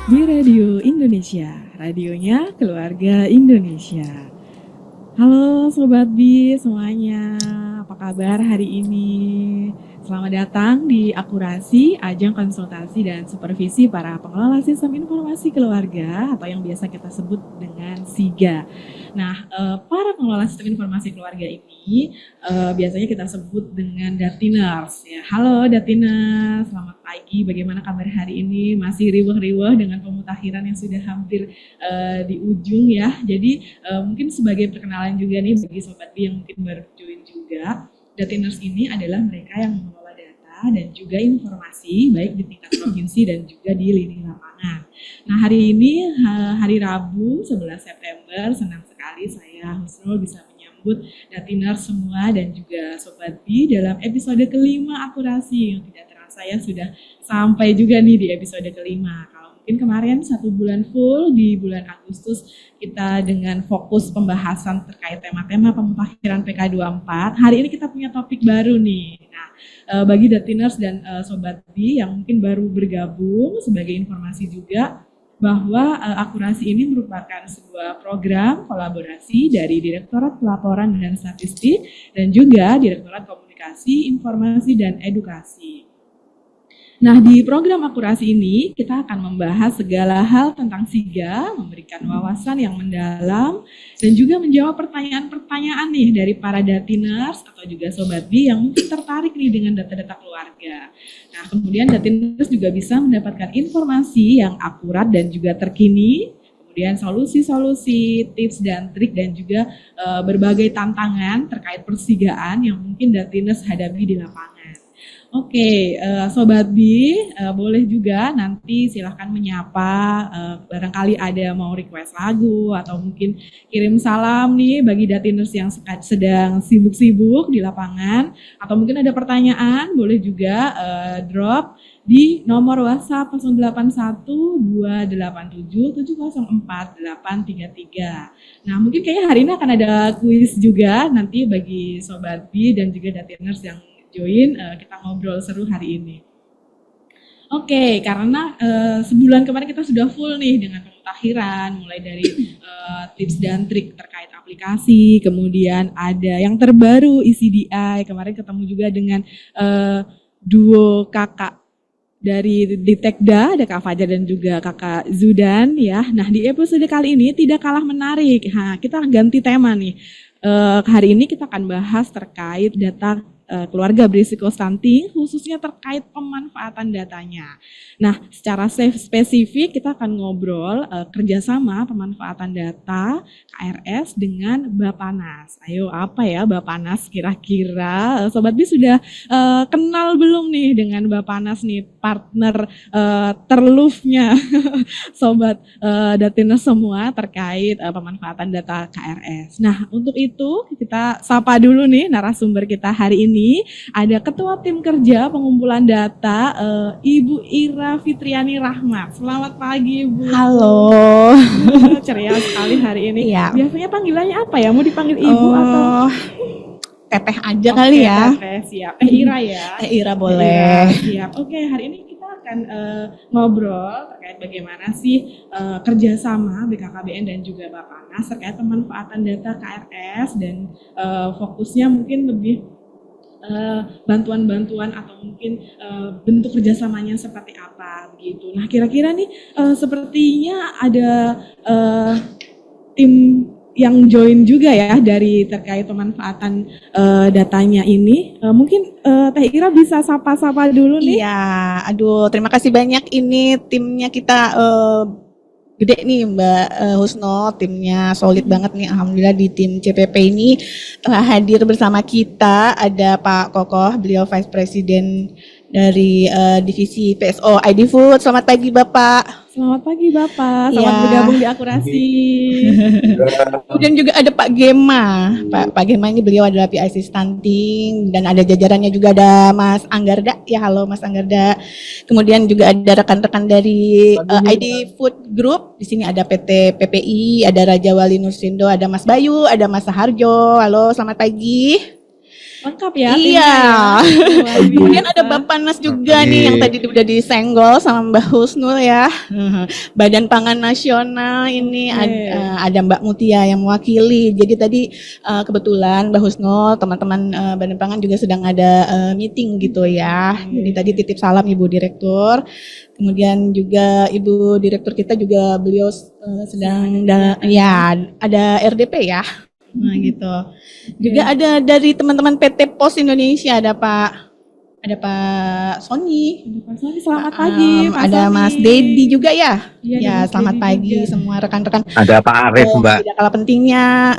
Di Radio Indonesia, radionya keluarga Indonesia. Halo Sobat Bi semuanya, apa kabar hari ini? Selamat datang di Akurasi, ajang konsultasi dan supervisi para pengelola sistem informasi keluarga atau yang biasa kita sebut dengan SIGA. Nah, para pengelola sistem informasi keluarga ini biasanya kita sebut dengan Datiners. Ya, halo Datiners, selamat pagi. Bagaimana kabar hari ini? Masih riweh-riweh dengan pemutakhiran yang sudah hampir di ujung ya. Jadi mungkin sebagai perkenalan juga nih bagi Sobat B yang mungkin baru join juga, Datiners ini adalah mereka yang mengelola data dan juga informasi baik di tingkat provinsi dan juga di lini lapangan. Nah hari ini hari Rabu 11 September, senang sekali saya Husnul bisa menyambut Datiners semua dan juga Sobat B dalam episode kelima Akurasi yang tidak terasa ya sudah sampai juga nih di episode kelima. Mungkin kemarin 1 bulan full di bulan Agustus kita dengan fokus pembahasan terkait tema-tema pemutakhiran PK24. Hari ini kita punya topik baru nih. Nah, bagi Datiners dan Sobat B yang mungkin baru bergabung sebagai informasi juga bahwa Akurasi ini merupakan sebuah program kolaborasi dari Direktorat Pelaporan dan Statistik dan juga Direktorat Komunikasi, Informasi dan Edukasi. Nah, di program Akurasi ini kita akan membahas segala hal tentang SIGA, memberikan wawasan yang mendalam, dan juga menjawab pertanyaan-pertanyaan nih dari para Datiners atau juga Sobat B yang mungkin tertarik nih dengan data-data keluarga. Nah, kemudian Datiners juga bisa mendapatkan informasi yang akurat dan juga terkini, kemudian solusi-solusi, tips dan trik, dan juga berbagai tantangan terkait persigaan yang mungkin Datiners hadapi di lapangan. Oke, Sobat B, boleh juga nanti silahkan menyapa, barangkali ada mau request lagu atau mungkin kirim salam nih bagi Datiners yang sedang sibuk-sibuk di lapangan, atau mungkin ada pertanyaan, boleh juga drop di nomor WhatsApp 081287704833. Nah, mungkin kayaknya hari ini akan ada kuis juga nanti bagi Sobat B dan juga Datiners yang join, kita ngobrol seru hari ini. Oke, karena sebulan kemarin kita sudah full nih dengan pemutakhiran, mulai dari tips dan trik terkait aplikasi, kemudian ada yang terbaru ECDI, kemarin ketemu juga dengan duo kakak dari Ditekda, ada Kak Fajar dan juga Kakak Zudan ya. Nah, di episode kali ini tidak kalah menarik. Nah, kita ganti tema nih. Hari ini kita akan bahas terkait data keluarga berisiko stunting, khususnya terkait pemanfaatan datanya. Nah, secara spesifik kita akan ngobrol kerjasama pemanfaatan data KRS dengan Bapanas. Ayo, apa ya Bapanas kira-kira? Sobat B sudah kenal belum nih dengan Bapanas nih, partner terlove-nya Sobat Datiners semua terkait pemanfaatan data KRS. Nah, untuk itu kita sapa dulu nih narasumber kita hari ini. Ada Ketua Tim Kerja Pengumpulan Data, Ibu Ira Fitriani Rahmat. Selamat pagi, Bu. Halo. Ceria sekali hari ini. Ya. Biasanya panggilannya apa ya? Mau dipanggil Ibu atau Teteh aja kali ya? Teteh, siap. Ira ya? Ira boleh. Ira, siap. Oke, hari ini kita akan ngobrol terkait bagaimana sih kerjasama BKKBN dan juga Bapanas terkait pemanfaatan data KRS dan fokusnya mungkin lebih bantuan-bantuan atau mungkin bentuk kerjasamanya seperti apa begitu. Nah, kira-kira nih sepertinya ada tim yang join juga ya dari terkait pemanfaatan datanya ini. Mungkin Teh Ira bisa sapa-sapa dulu nih. Iya, aduh terima kasih banyak, ini timnya kita gede nih Mbak Husno, timnya solid banget nih, alhamdulillah. Di tim CPP ini telah hadir bersama kita ada Pak Kokoh, beliau Vice President dari divisi PSO ID Food. Selamat pagi Bapak. Selamat pagi Bapak, selamat bergabung di Akurasi. Kemudian juga ada Pak Gema. Pak Gema ini beliau adalah PIC Stunting, dan ada jajarannya juga ada Mas Anggarda. Ya, halo Mas Anggarda. Kemudian juga ada rekan-rekan dari ID Food Group. Di sini ada PT PPI, ada Raja Wali Nursindo, ada Mas Bayu, ada Mas Saharjo. Halo, selamat pagi. Lengkap ya Iya. timnya ya. Luar Kemudian ada biasa. Bapak Nas juga nih yang tadi udah disenggol sama Mbak Husnul ya. Badan Pangan Nasional ini Oke. ada Mbak Mutia yang mewakili. Jadi tadi kebetulan Mbak Husnul, teman-teman Badan Pangan juga sedang ada meeting gitu ya. Jadi tadi titip salam Ibu Direktur. Kemudian juga Ibu Direktur kita juga beliau sedang ya ada RDP ya. Nah gitu. Juga ada dari teman-teman PT Pos Indonesia ada Pak Sony. Pak Sony, selamat pagi Pak Ada Sony. Mas Dedi juga ya. Iya, ada Ya, Mas selamat Dedi pagi juga. semua rekan-rekan. Ada Pak Arif, Mbak. Tidak kalah pentingnya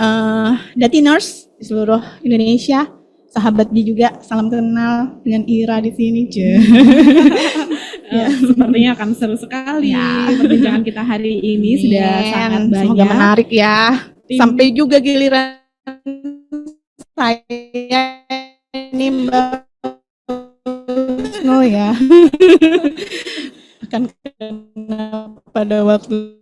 Datiners di seluruh Indonesia. Sahabat Bi juga, salam kenal dengan Ira di sini, Sepertinya akan seru sekali Ya. perbincangan kita hari ini. Sudah sangat banyak. Semoga menarik ya. Tim- Sampai juga giliran saya ini Mbak Husnul ya. Akan kena pada waktu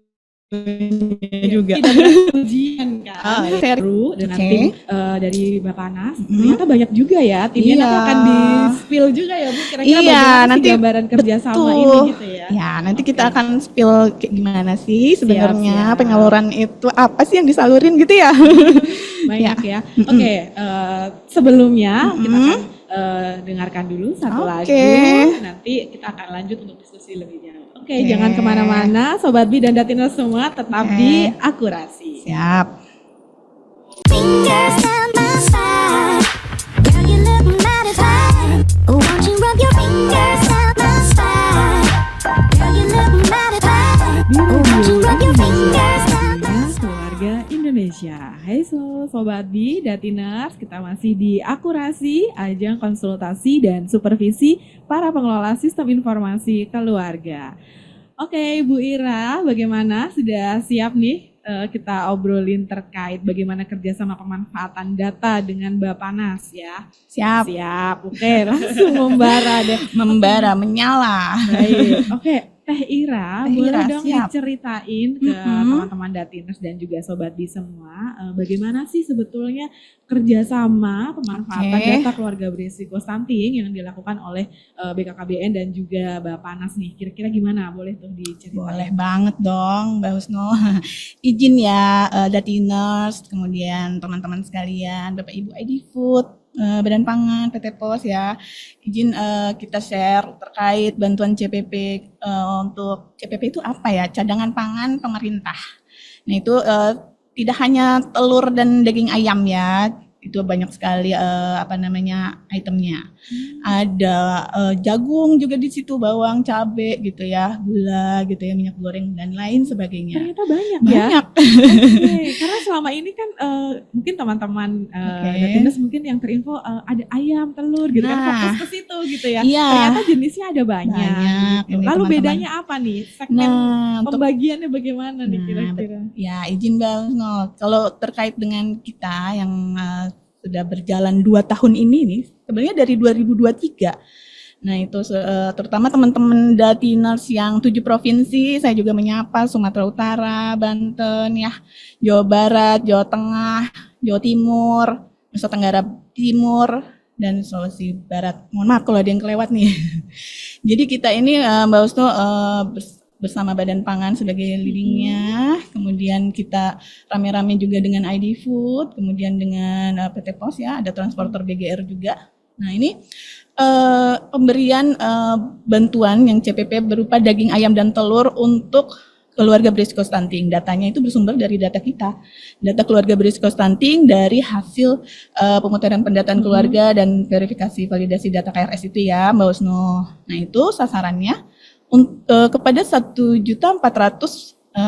juga. Tidak berat ujian kan. Fair. Seru dengan Oke. tim dari Bapak Nas. Ternyata banyak juga ya. Timnya Iya. nanti akan di-spill juga ya Bu. Kira-kira Iya, bagaimana sih nanti gambaran kerjasama betul. ini gitu ya. Ya, nanti kita akan spill kayak gimana sih sebenarnya siap. penyaluran itu apa sih yang disalurin gitu ya. Banyak ya. Oke, sebelumnya kita akan dengarkan dulu satu lagu. Nanti kita akan lanjut untuk diskusi lebih jauh. Oke, jangan kemana-mana, Sobat Bi dan Datiners semua tetap di Akurasi. Siap. Fingers down my spine. Girl, you look mighty fine. Won't you rub your fingers down my spine? Girl, you look mighty fine. Di Won't you Radio rub your Indonesia, fingers down my Radio spine? Keluarga Indonesia. Hai Sobat Bi, Datiners, kita masih di Akurasi, ajang konsultasi dan supervisi para pengelola sistem informasi keluarga. Oke, Bu Ira, bagaimana? Sudah siap nih kita obrolin terkait bagaimana kerjasama pemanfaatan data dengan Bapanas ya? Siap. Siap, oke, langsung membara deh. Membara, menyala. Baik, oke. Teh Ira, Teh boleh Ira, dong siap. diceritain ke teman-teman Datiners dan juga Sobat Bi semua, bagaimana sih sebetulnya kerjasama pemanfaatan Oke. data keluarga berisiko stunting yang dilakukan oleh BKKBN dan juga Bapanas nih, kira-kira gimana? Boleh tuh diceritain? Boleh banget dong Mbak Husnul. Izin ya Datiners, kemudian teman-teman sekalian, Bapak Ibu ID Food, Badan Pangan, PT Pos ya. Izin kita share terkait bantuan CPP untuk CPP itu apa ya? Cadangan pangan pemerintah. Nah itu tidak hanya telur dan daging ayam ya. Itu banyak sekali itemnya. Ada jagung juga di situ, bawang, cabe gitu ya, gula gitu ya, minyak goreng dan lain sebagainya. Ternyata banyak ya. Banyak. Oke, karena selama ini kan mungkin teman-teman Oke. Datiners mungkin yang terinfo ada ayam, telur gitu kan, Nah. fokus ke situ gitu ya. Iya. Ternyata jenisnya ada banyak. Banyak gitu. ini Lalu teman-teman. bedanya apa nih? Segmen Nah, untuk pembagiannya bagaimana nih Nah, kira-kira? ya izin Mbak Husnul, kalau terkait dengan kita yang sudah berjalan 2 tahun ini nih, sebenarnya dari 2023. Nah itu terutama teman-teman Datiners yang 7 provinsi, saya juga menyapa Sumatera Utara, Banten ya, Jawa Barat, Jawa Tengah, Jawa Timur, Nusa Tenggara Timur, dan Sulawesi Barat. Mohon maaf kalau ada yang kelewat nih. Jadi kita ini Mbak Husnul bersama Badan Pangan sebagai leadingnya, kemudian kita rame-rame juga dengan ID Food, kemudian dengan PT Pos ya, ada transporter BGR juga. Nah ini pemberian bantuan yang CPP berupa daging ayam dan telur untuk keluarga berisiko stunting. Datanya itu bersumber dari data kita, data keluarga berisiko stunting dari hasil pemutaran pendataan keluarga dan verifikasi validasi data KRS itu ya Mbak Husnul. Nah itu sasarannya kepada 1.466,89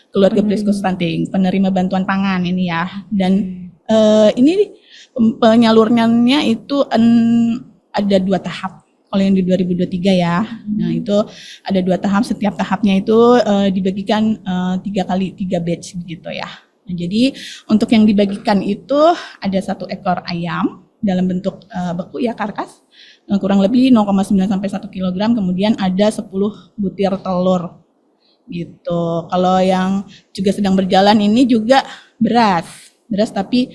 keluarga berisiko stunting penerima bantuan pangan ini ya. Dan ini penyalurannya itu ada 2 tahap. Kalau yang di 2023 ya, nah itu ada 2 tahap. Setiap tahapnya itu dibagikan 3 kali 3 batch begitu ya. Nah, jadi untuk yang dibagikan itu ada 1 ekor ayam dalam bentuk beku ya, karkas, kurang lebih 0,9 sampai 1 kilogram. Kemudian ada 10 butir telur gitu. Kalau yang juga sedang berjalan ini juga beras tapi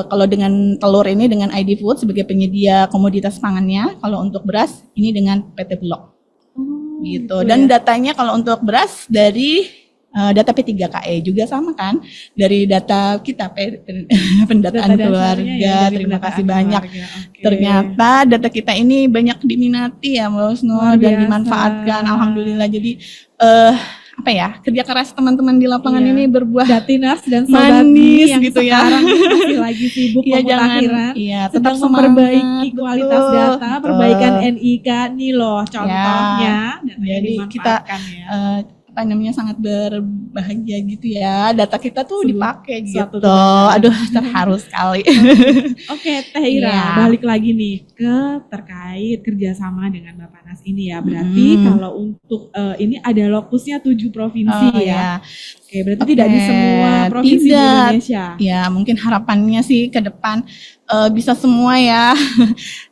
Kalau dengan telur ini dengan ID Food sebagai penyedia komoditas pangannya, kalau untuk beras ini dengan PT Bulog gitu. Dan datanya kalau untuk beras dari data P3KE juga sama kan, dari data kita pendataan Data dasarnya keluarga. ya, dari Terima pendataan kasih banyak. keluarga. Oke. Ternyata data kita ini banyak diminati ya Mbak Husno Luar dan biasa. dimanfaatkan, alhamdulillah. Jadi apa ya, kerja keras teman-teman di lapangan Iya. ini berbuah Datinars dan Sobat manis Mi yang gitu ya. sekarang masih lagi sibuk Iya, jangan, pemutakhiran, iya, tetap sedang semangat, memperbaiki kualitas betul, data, betul. perbaikan NIK nih loh contohnya, datanya Jadi dimanfaatkan ya. apa namanya sangat berbahagia gitu ya, data kita tuh dipakai suatu gitu. kebanggaan. Aduh, terharu sekali. Oke, Teh Ira, Iya. balik lagi nih ke terkait kerjasama dengan Bappenas ini ya. Berarti kalau untuk ini ada lokusnya 7 provinsi Oh, ya. ya. Oke, berarti Oke, tidak di semua provinsi di tidak. Indonesia. Ya, mungkin harapannya sih ke depan bisa semua ya.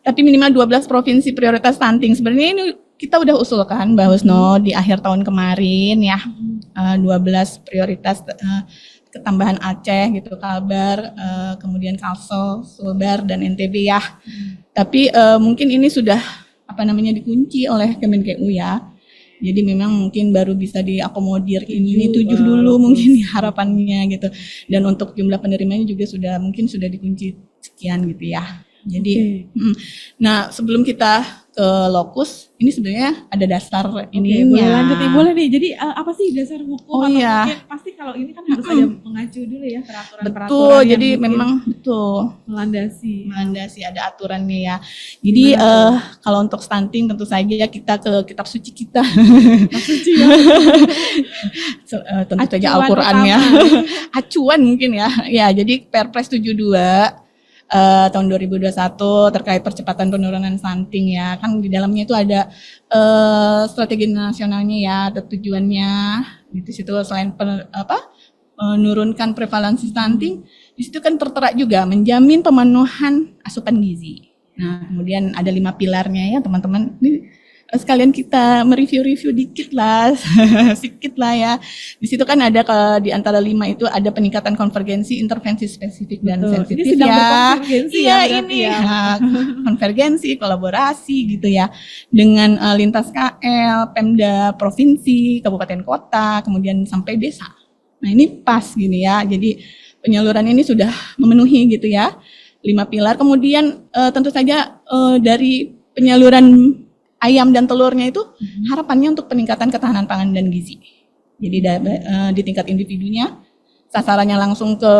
Tapi minimal 12 provinsi prioritas stunting. Sebenarnya ini kita udah usulkan Mbak Husno di akhir tahun kemarin ya. 12 prioritas ketambahan Aceh gitu, Kalbar, kemudian Kalsel, Sulbar dan NTB ya. Tapi mungkin ini sudah dikunci oleh Kemenkeu ya. Jadi memang mungkin baru bisa diakomodir ini 7 dulu mungkin harapannya gitu. Dan untuk jumlah penerimanya juga sudah dikunci sekian gitu ya. Jadi nah sebelum kita ke lokus, ini sebenarnya ada dasar ininya. Boleh lanjut nih, boleh nih. Jadi apa sih dasar hukum Oh, atau iya. mungkin pasti kalau ini kan harus ada mengacu dulu ya peraturan-peraturan Betul, yang jadi mungkin memang betul melandasi. ada aturannya ya. Jadi kalau untuk stunting tentu saja kita ke kitab suci kita. Suci ya. Tentu saja Acuan Al-Qur'annya. utama. Acuan mungkin ya. Ya, jadi Perpres 72 tahun 2021 terkait percepatan penurunan stunting ya. Kan di dalamnya itu ada strategi nasionalnya ya, ada tujuannya. Di situ selain menurunkan prevalensi stunting, di situ kan tertera juga menjamin pemenuhan asupan gizi. Nah, kemudian ada 5 pilarnya ya, teman-teman. Ini sekalian kita mereview-review dikit lah, sedikit lah ya. Di situ kan ada di antara 5 itu ada peningkatan konvergensi, intervensi spesifik dan Betul. sensitif Ini sedang ya. berkonvergensi Iya, ya berarti ini ya. nah, konvergensi, kolaborasi gitu ya dengan lintas KL, Pemda provinsi, kabupaten kota, kemudian sampai desa. Nah, ini pas gini ya. Jadi penyaluran ini sudah memenuhi gitu ya. 5 pilar. Kemudian tentu saja dari penyaluran ayam dan telurnya itu harapannya untuk peningkatan ketahanan pangan dan gizi. Jadi di tingkat individunya, sasarannya langsung ke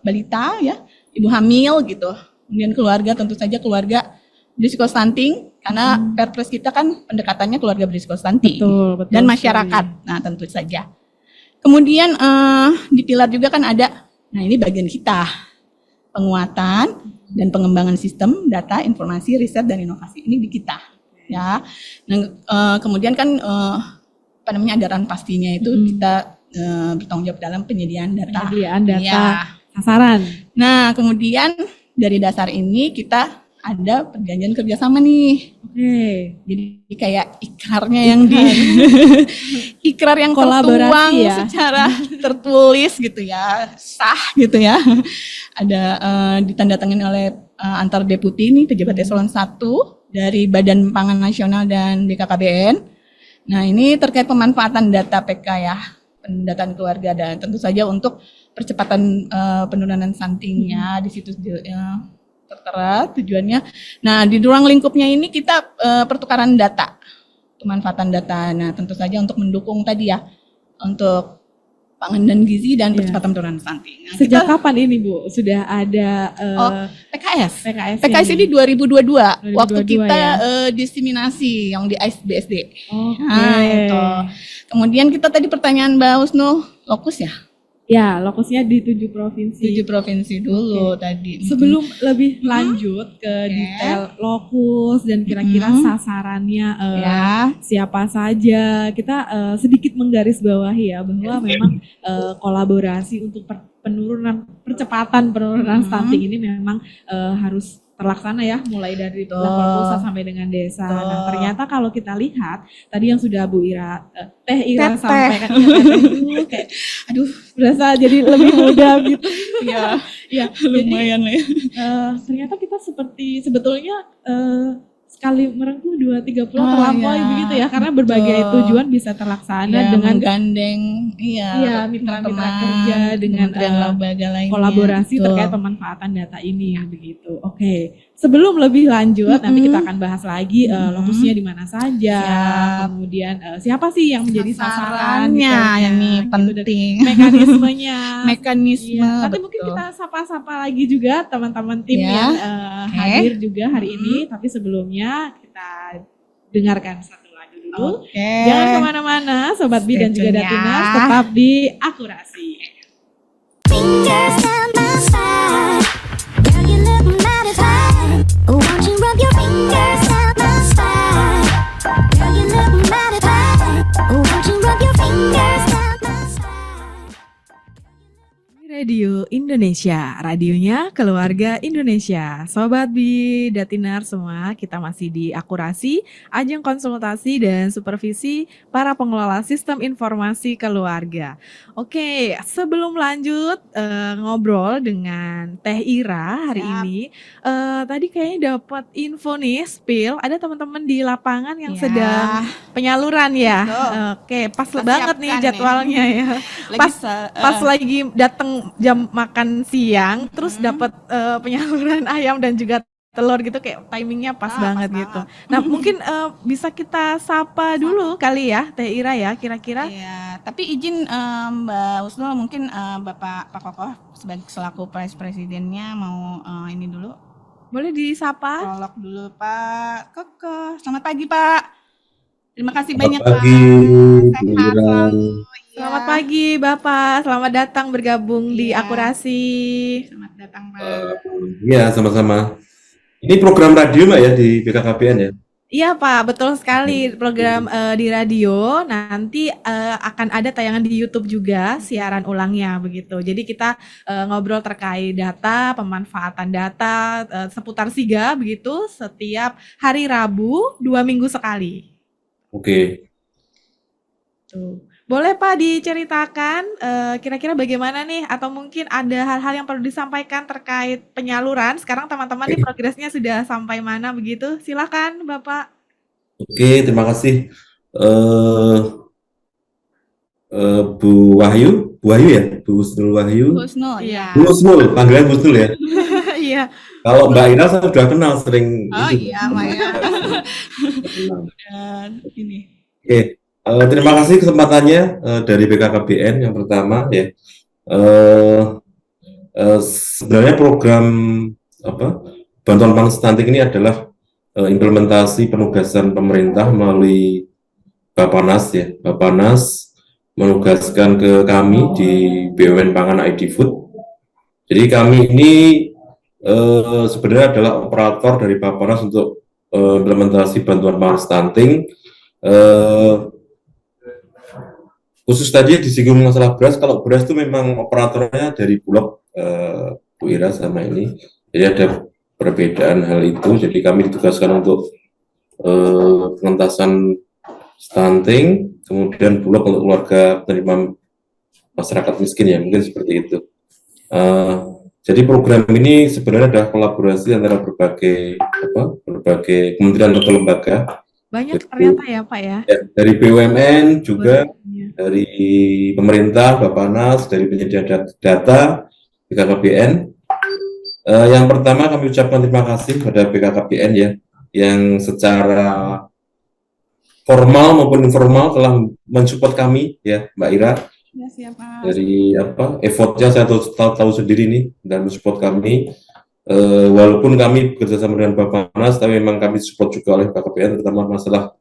balita ya, ibu hamil gitu. Kemudian keluarga, tentu saja keluarga berisiko stunting karena Perpres kita kan pendekatannya keluarga berisiko stunting Betul dan masyarakat. Nah, tentu saja. Kemudian di pilar juga kan ada, nah ini bagian kita, penguatan dan pengembangan sistem data, informasi, riset dan inovasi ini di kita. Ya, nah, kemudian kan ada ran pastinya itu kita bertanggung jawab dalam penyediaan data. Ya. Sasaran. Nah, kemudian dari dasar ini kita ada perjanjian kerjasama nih. Oke. Jadi kayak ikrarnya yang ikrar yang Kolaborasi tertuang ya. secara tertulis gitu ya, sah gitu ya. Ada ditandatangani oleh antar deputi nih pejabat eselon 1 dari Badan Pangan Nasional dan BKKBN. Nah, ini terkait pemanfaatan data PK ya, pendataan keluarga dan tentu saja untuk percepatan penurunan stuntingnya di situ tertera tujuannya. Nah, di ruang lingkupnya ini kita pertukaran data, pemanfaatan data. Nah, tentu saja untuk mendukung tadi ya, untuk pangan dan gizi dan percepatan penurunan stunting. Nah, Sejak kapan ini Bu? Sudah ada PKS. PKS ini 2022. Waktu 2022 kita ya? Diseminasi yang di BSD. Oke. Nah, itu. Kemudian kita tadi pertanyaan Mbak Husnu, lokus ya? Ya, lokusnya di 7 provinsi. 7 provinsi dulu tadi. Sebelum lebih lanjut ke detail lokus dan kira-kira sasarannya siapa saja, kita sedikit menggarisbawahi ya bahwa memang kolaborasi untuk percepatan penurunan stunting ini memang harus terlaksana ya, mulai dari Betul. level pusat sampai dengan desa. Nah, Betul. ternyata kalau kita lihat tadi yang sudah Bu Ira, Teh Ira Teteh. sampaikan, iya, Teteh dulu kayak, aduh, berasa jadi lebih muda gitu. Iya, Ya, lumayan lah ya. ternyata kita seperti sebetulnya sekali merengkuh 2-3 pulau Oh, terlampaui iya, begitu ya, karena berbagai betul. tujuan bisa terlaksana Ya, dengan menggandeng mitra-mitra teman-teman, kerja dengan kementerian lembaga lainnya. kolaborasi Betul. terkait pemanfaatan data ini begitu. Oke, sebelum lebih lanjut nanti kita akan bahas lagi lokusnya di mana saja, Siap. kemudian siapa sih yang menjadi sasaran Sasarannya detailnya, ini gitu, dan penting. mekanismenya. Mekanisme. Iya, nanti mungkin betul. kita sapa-sapa lagi juga teman-teman tim Ya. yang Oke. hadir juga hari ini. Tapi sebelumnya kita dengarkan satu lagu dulu. Oke. Jangan kemana-mana, Sobat Bi dan juga Stay tune ya. Datinars, tetap di Akurasi. Fingers down my spine. Girl, you look mighty fine. Won't you rub your fingers down my spine? Girl, you look mighty fine. Won't you rub your fingers down my spine? Radio Indonesia, radionya keluarga Indonesia. Sobat Bi, Datinar semua, kita masih di Akurasi, ajang konsultasi dan supervisi para pengelola sistem informasi keluarga. Oke, sebelum lanjut ngobrol dengan Teh Ira hari Siap. ini, tadi kayaknya dapat info nih, spill, ada teman-teman di lapangan yang Ya. sedang penyaluran ya. Betul. Oke, pas Kita banget nih siapkan nih. jadwalnya ya. Lagi Pas lagi datang jam makan siang, terus dapat penyaluran ayam dan juga telur gitu, kayak timingnya pas banget pas gitu. banget. Nah mungkin bisa kita sapa dulu kali ya Teh Ira ya, kira-kira. Iya, tapi izin Mbak Husnul, mungkin Bapak Pak Kokoh sebagai selaku presidennya mau ini dulu, Boleh disapa? prolog dulu Pak Kokoh. Selamat pagi Pak. Terima kasih Selamat banyak pagi, Pak. Bu Sehat Ira. selalu. Selamat Iya. pagi Bapak, selamat datang bergabung di Iya. Akurasi. Selamat datang Pak. Iya, sama-sama. Ini program radio Mbak ya di BKKBN ya? Iya Pak, betul sekali, program di radio, nanti akan ada tayangan di YouTube juga, siaran ulangnya begitu. Jadi kita ngobrol terkait data, pemanfaatan data, seputar SIGA begitu, setiap hari Rabu, 2 minggu sekali. Oke. Tuh. Boleh Pak diceritakan kira-kira bagaimana nih, atau mungkin ada hal-hal yang perlu disampaikan terkait penyaluran. Sekarang teman-teman nih progresnya sudah sampai mana begitu? Silakan Bapak. Oke, terima kasih. Bu Wahyu ya? Bu Husnul Wahyu. Husnul, Iya. ya. Bu Husnul, panggilan Husnul ya. Iya. Kalau Mbak Ira saya sudah kenal sering. Oh itu. iya, Mbak ya. Kenal. Dan ini. Oke, terima kasih kesempatannya dari BKKBN yang pertama ya. Sebenarnya program bantuan pangan stunting ini adalah implementasi penugasan pemerintah melalui Bappenas ya. Bappenas menugaskan ke kami di BUMN Pangan ID Food. Jadi kami ini sebenarnya adalah operator dari Bappenas untuk implementasi bantuan pangan stunting. Khusus tadi disinggung masalah beras. Kalau beras itu memang operatornya dari Bulog, Bu Ira sama ini. Jadi ada perbedaan hal itu. Jadi kami ditugaskan untuk pengentasan stunting, kemudian Bulog untuk keluarga penerima masyarakat miskin ya, mungkin seperti itu. Jadi program ini sebenarnya adalah kolaborasi antara berbagai kementerian atau lembaga. Banyak ternyata ya Pak ya. Ya, dari BUMN juga, Iya. dari pemerintah, Bappenas, dari penyedia data, BKKBN. Yang pertama kami ucapkan terima kasih pada BKKBN ya, yang secara formal maupun informal telah mensupport kami ya, Mbak Ira. Ya, siapa? Dari effortnya saya tahu sendiri nih dan mensupport kami. Walaupun kami bekerjasama dengan Bappenas, tapi memang kami support juga oleh BKKBN, terutama masalah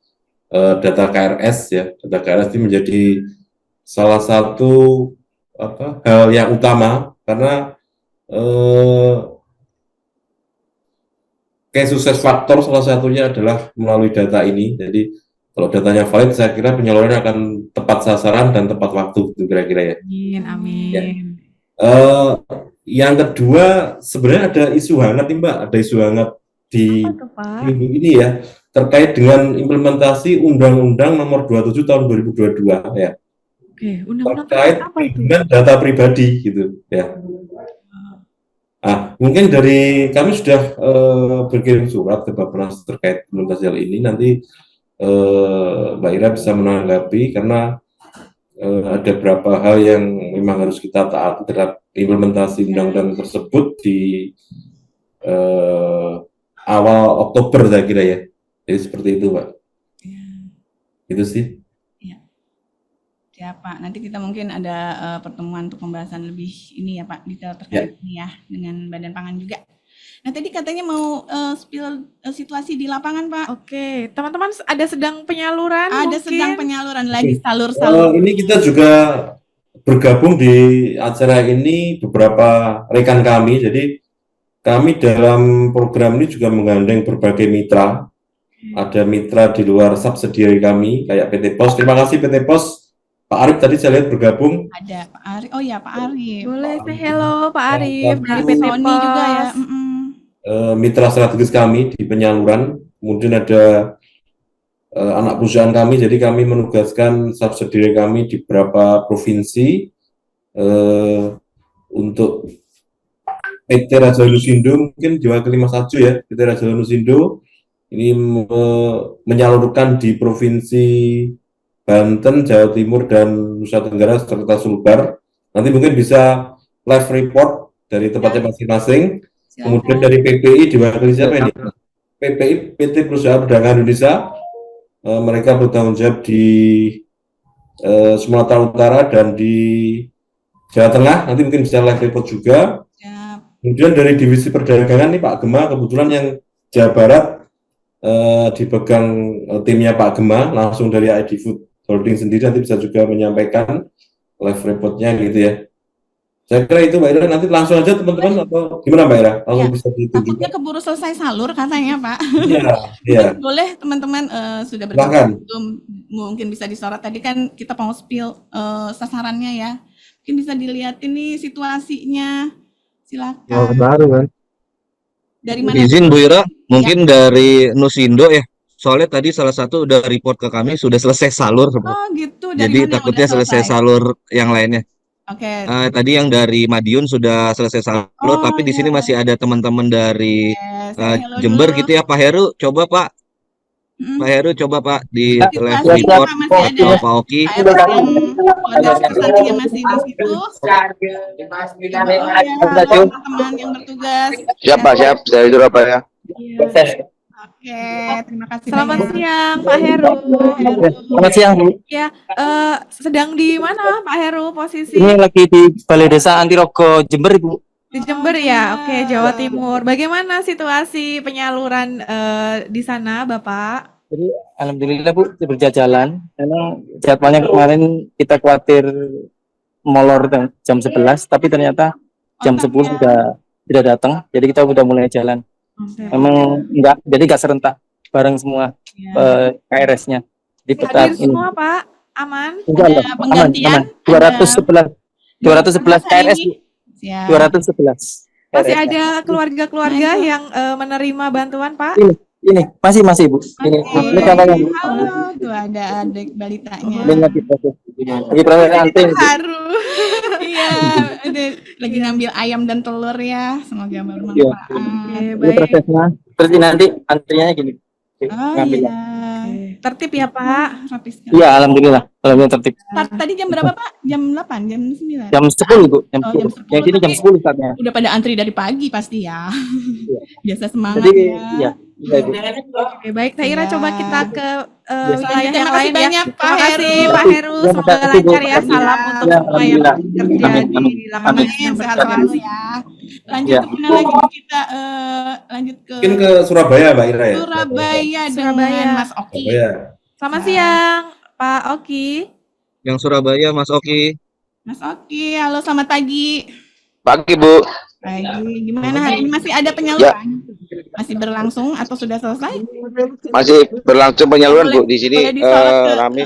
data KRS ya. Data KRS ini menjadi salah satu hal yang utama karena kayak sukses faktor salah satunya adalah melalui data ini. Jadi kalau datanya valid, saya kira penyalurannya akan tepat sasaran dan tepat waktu, itu kira-kira ya. Amin, amin. Ya. yang kedua sebenarnya ada isu hangat nih Mbak, ada isu hangat di Apa tuh, Pak? minggu ini ya, terkait dengan implementasi Undang-Undang Nomor 27 Tahun 2022 ya, Oke, undang-undang terkait apa itu? dengan data pribadi gitu ya. Mungkin dari kami sudah berkirim surat ke Bappenas terkait implementasi hal ini. Nanti Mbak Ira bisa menanggapi karena ada beberapa hal yang memang harus kita taati terhadap implementasi undang-undang tersebut di awal Oktober saya kira ya. Jadi seperti itu Pak. Itu sih. Ya Pak, nanti kita mungkin ada pertemuan untuk pembahasan lebih ini ya Pak, detail terkait ini ya dengan Badan Pangan juga. Nah tadi katanya mau spill situasi di lapangan Pak. Oke, teman-teman ada sedang penyaluran Ada mungkin? sedang penyaluran lagi salur-salur. Ini kita juga bergabung di acara ini beberapa rekan kami. Jadi kami dalam program ini juga menggandeng berbagai mitra. Ada mitra di luar subsidiary kami kayak PT Pos. Terima kasih PT Pos. Pak Arif tadi saya lihat bergabung. Ada Pak Arif. Oh ya Pak Arif. Boleh say hello Pak Arif dari PT PT Sony juga ya. Pos. Mitra strategis kami di penyaluran. Kemudian ada anak perusahaan kami, jadi kami menugaskan subsidiary kami di beberapa provinsi untuk PT Raja Lusindo, mungkin diwakili Mas Aju ya, PT Raja Lusindo ini menyalurkan di provinsi Banten, Jawa Timur, dan Nusa Tenggara serta Sulbar. Nanti mungkin bisa live report dari tempatnya masing-masing. Kemudian dari PPI diwakili siapa ini? PPI, PT Perusahaan Perdagangan Indonesia. Mereka bertanggung jawab di Sumatera Utara dan di Jawa Tengah. Nanti mungkin bisa live report juga. Kemudian dari divisi perdagangan nih Pak Gema, kebetulan yang Jawa Barat dipegang timnya Pak Gema, langsung dari ID Food Holding sendiri, nanti bisa juga menyampaikan live reportnya gitu ya. Saya kira itu Mbak Ira, nanti langsung aja teman-teman atau gimana Mbak Ira? Langsung bisa ditunjukkan. Takutnya keburu selesai salur katanya Pak. Iya. Boleh teman-teman sudah Silakan. mungkin bisa disorot. Tadi kan kita mau spill sasarannya ya. Mungkin bisa dilihat ini situasinya. Silakan. Yang baru kan. Dari mana? Izin Bu Ira, mungkin dari Nusindo ya. Soalnya tadi salah satu udah report ke kami sudah selesai salur. Oh gitu. Dari Jadi mana takutnya udah selesai salur yang lainnya. Oke. Tadi yang dari Madiun sudah selesai salur, tapi di sini masih ada teman-teman dari Jember gitu ya. Pak Heru, coba Pak. Pak Heru coba Pak di live report Pak Oki. Yang masih di situ. Teman-teman yang bertugas. Siap Pak, siap. Dari Surabaya. Oke, terima kasih. Selamat siang Pak Heru. Selamat siang Bu. Ya, sedang di mana Pak Heru posisi? Ini lagi di Balai Desa Antirogo Jember Ibu. Di Jember ya, oke, Jawa Timur. Bagaimana situasi penyaluran di sana, Bapak? Jadi alhamdulillah Bu berjalan. Memang jadwalnya kemarin kita khawatir molor jam 11, tapi ternyata jam 10 sudah datang. Jadi kita udah mulai jalan. Memang enggak serentak bareng semua KRS-nya. Di peta Hadir semua Pak, aman? Enggak, aman. 211 KRS. 211. Masih ada keluarga-keluarga yang menerima bantuan Pak? Ini masih Bu. Ini katanya. Halo, tuh ada adik balitanya. Lagi proses anting. Haru. Iya, lagi ngambil ayam dan telur ya. Semoga bermanfaat. Oke, Ini baik. prosesnya. Terus ini nanti antriannya gini. Ngambil. Iya. Tertib ya Pak? Rapi sekali. Iya, alhamdulillah tertib. Tadi jam berapa Pak? Jam 8, jam 9? Jam 10 Bu, jam Oh, 10. jam 10. Yang sini jam 10 saatnya. Udah pada antri dari pagi pasti ya. Biasa semangat Jadi ya. iya Bu. Oke, baik. Saya Ira coba kita ke wilayah Terima yang kasih lain ya. banyak, Pak Terima kasih Heru. Pak Heru. Ya, Semoga makasih, Bu. lancar ya. Salam untuk Ya, semua yang alhamdulillah. bekerja Amin. di lapangan Amin, yang sehat bertugas. selalu ya. Lanjut Ya. kemana lagi kita lanjut ke Mungkin ke Surabaya Mbak Ira ya. Surabaya Surabaya. dengan Mas Oki. Surabaya. Selamat siang Pak Oki. Yang Surabaya Mas Oki. Mas Oki, halo selamat pagi. Pagi Bu. Pagi, gimana hari ini masih ada penyaluran? Masih berlangsung atau sudah selesai? Masih berlangsung penyaluran Bu. Di sini Boleh disorot ke rame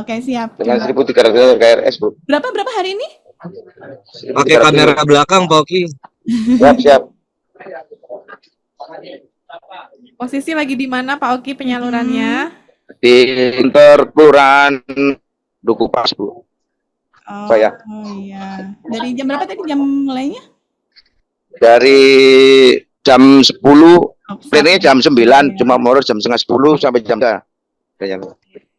Oke, siap. dengan Coba. 1.300 KRS Bu. Berapa hari ini? Pakai kamera belakang, Pak Oki. Siap. Posisi lagi di mana Pak Oki penyalurannya? Di kantor kelurahan Duku Pas, Bu. Saya. Oh iya. Dari jam berapa tadi jam mulainya? Dari jam 10, Sampai- jam 9, cuma molor jam setengah 10 sampai jam 3.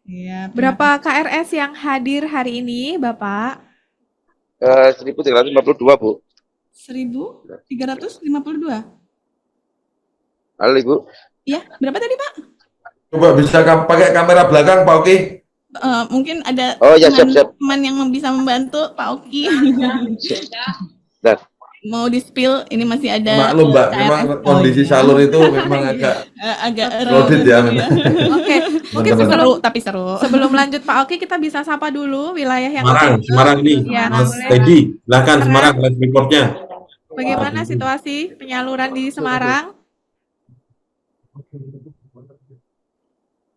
Iya. Berapa KRS yang hadir hari ini, Bapak? 1352, Bu. 1352? Halo, Ibu. Iya, berapa tadi Pak? Coba bisa pakai kamera belakang, Pak Oki? Mungkin ada Oh ya, siap. teman yang bisa membantu Pak Oki. Dah. Mau di-spill, ini masih ada Maklum, Mbak, KRS. memang kondisi salur itu memang agak agak crowded ya. Oke, mungkin Teman-teman. seru tapi seru. sebelum lanjut Pak Oki kita bisa sapa dulu wilayah yang Semarang nih, Ya, Mas boleh. Teddy, silakan Semarang live reportnya. Bagaimana situasi penyaluran di Semarang?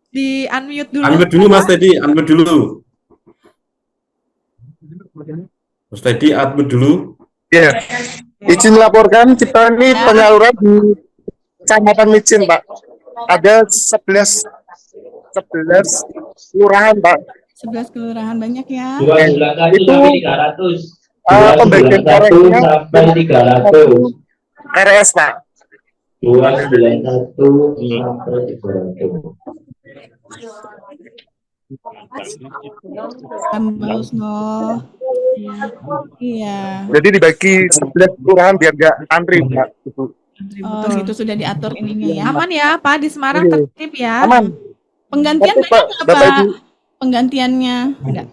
Di unmute dulu. Unmute dulu Mas Teddy, unmute dulu. Mas Teddy, unmute dulu. Ya. Izin laporkan kita ini penyaluran di Kecamatan Micin, Pak. Ada 11 kelurahan, Pak. 11 kelurahan banyak ya. Itu pembagian koreknya sampai 300. RS, Pak. 291 sampai 300. Mbak Husno. Iya. Jadi dibagi 11 kelurahan biar nggak antri, Pak. Betul gitu sudah diatur ininya ya. Aman ya Pak, di Semarang Iya. tertib ya. Aman. Penggantian Tapi, banyak Pak, nggak, Bapak Pak? Ibu. Penggantiannya enggak?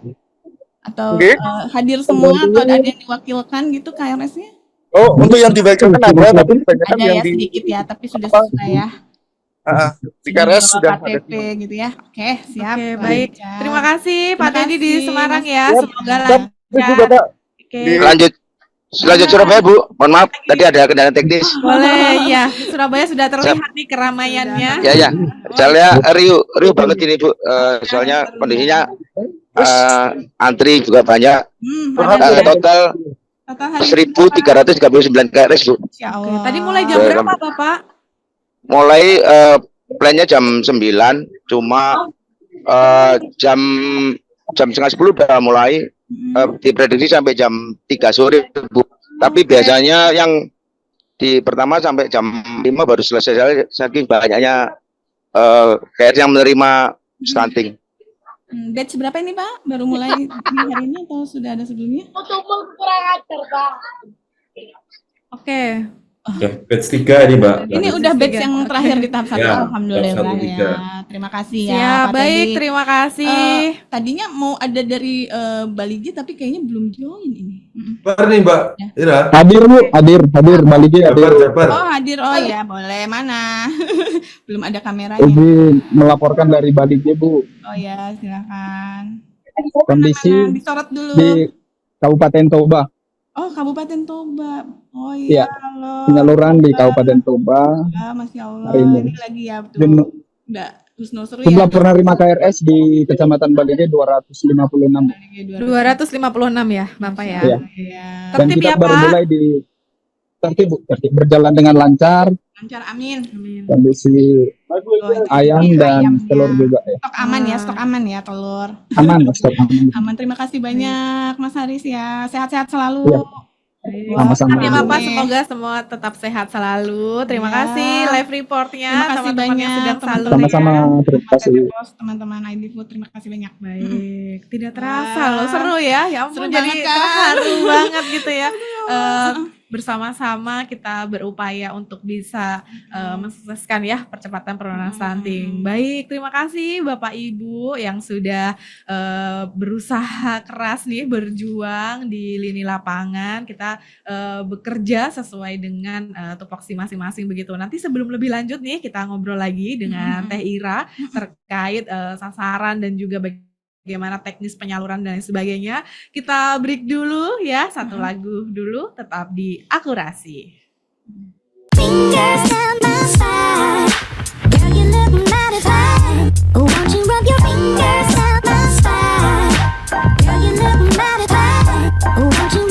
Atau Oke. hadir semua atau ada yang diwakilkan gitu KRS-nya? Oh, untuk yang dibagikan ada, tapi kebanyakan Ada yang ya di sedikit ya, tapi sudah selesai ya. di KRS sudah ada. KTP gitu ya. Oke, siap. Oke, baik. Terima kasih Pak Terima Teddy di kasih, Semarang Mas. ya. Siap. Semoga Siap. lancar. Itu, Bapak. Oke. Lanjut Surabaya, Bu. Mohon maaf, tadi ada kendala teknis. Boleh ya. Surabaya sudah terlihat nih keramaiannya. Ya. Soalnya riuh banget ini, Bu. Soalnya kondisinya antri juga banyak. Ada ya. Total Total hari 1339 KRS, Bu. Insya Oke, Allah. tadi mulai jam berapa Bapak? Mulai plannya jam 9, cuma jam setengah 10 udah mulai diprediksi sampai jam 3 sore, Bu. Tapi biasanya yang di pertama sampai jam 5 baru selesai, saking banyaknya KRS yang menerima stunting. Batch berapa ini Pak? Baru mulai di hari ini atau sudah ada sebelumnya? Oke. Batch 3 ini, Mbak. Ini udah batch yang terakhir di tahap 1. Ya, Alhamdulillah tahap 1, ya. Terima kasih ya. Ya, Pak baik, Teddy. terima kasih. Tadinya mau ada dari Bali G tapi kayaknya belum join ini. Jabar nih, Mbak Ira. Hadir Bu, hadir Baligi hadir. Jabar. Oh hadir, oh ya boleh, mana? Belum ada kameranya. Izin melaporkan dari Baligi Bu. Oh ya silakan. Kondisi Mana? Disorot dulu. di Kabupaten Toba, Oh Kabupaten Toba. Oh Iya. iya, halo. penyaluran di Kabupaten Toba. Ya, Masya Allah. Hari ini. Ini lagi ya betul. Jumlah, Udah Husno seru jumlah ya. penerima KRS di Kecamatan Baligi 256. 256 ya, Bapak ya. Iya. Iya. Dan Tertib kita ya, baru Pak. mulai di tertib, Bu. Tertib berjalan dengan lancar. Lancar, amin. Kondisi ayam dan telur juga ya. Stok aman ya, stok aman ya telur. Aman, stok aman. Aman, terima kasih banyak Mas Haris ya. Sehat-sehat selalu. Iya. Sama-sama. Ya Bapak, semoga semua tetap sehat selalu. Terima Ya. kasih live reportnya. Terima kasih teman-teman yang banyak, sedang teman-teman. salur Sama-sama, ya. terima kasih. Teman-teman ID Food, terima kasih banyak. Baik, tidak terasa Wah. loh, seru ya. Ya ampun, Seru jadi banget, kan? terharu banget gitu ya. Bersama-sama kita berupaya untuk bisa mensukseskan ya percepatan penurunan stunting. Baik, terima kasih Bapak Ibu yang sudah berusaha keras nih berjuang di lini lapangan. Kita bekerja sesuai dengan tupoksi masing-masing begitu. Nanti sebelum lebih lanjut nih kita ngobrol lagi dengan Teh Ira terkait sasaran dan juga bagaimana teknis penyaluran dan lain sebagainya. Kita break dulu ya, satu lagu dulu, tetap di Akurasi. Fingers down my spine. Girl, you look mighty fine. Won't you rub your fingers down my spine? Girl, you look mighty fine. Won't you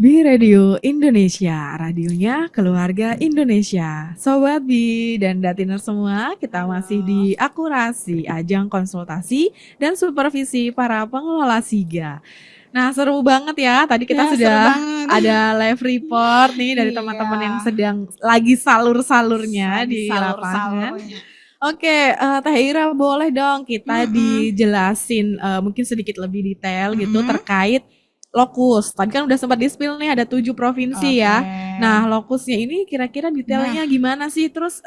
Bi Radio Indonesia, radionya keluarga Indonesia. Sobat Bi dan Datiner semua, kita masih di Akurasi, ajang konsultasi dan supervisi para pengelola SIGA. Nah, seru banget ya. Tadi kita Ya, seru sudah banget. ada live report nih dari Iya. teman-teman yang sedang lagi salur-salurnya di lapangan. Oke, Teh Ira boleh dong kita dijelasin mungkin sedikit lebih detail gitu terkait lokus. Tadi kan udah sempat di-spill nih ada 7 provinsi ya. Nah, lokusnya ini kira-kira detailnya gimana sih? Terus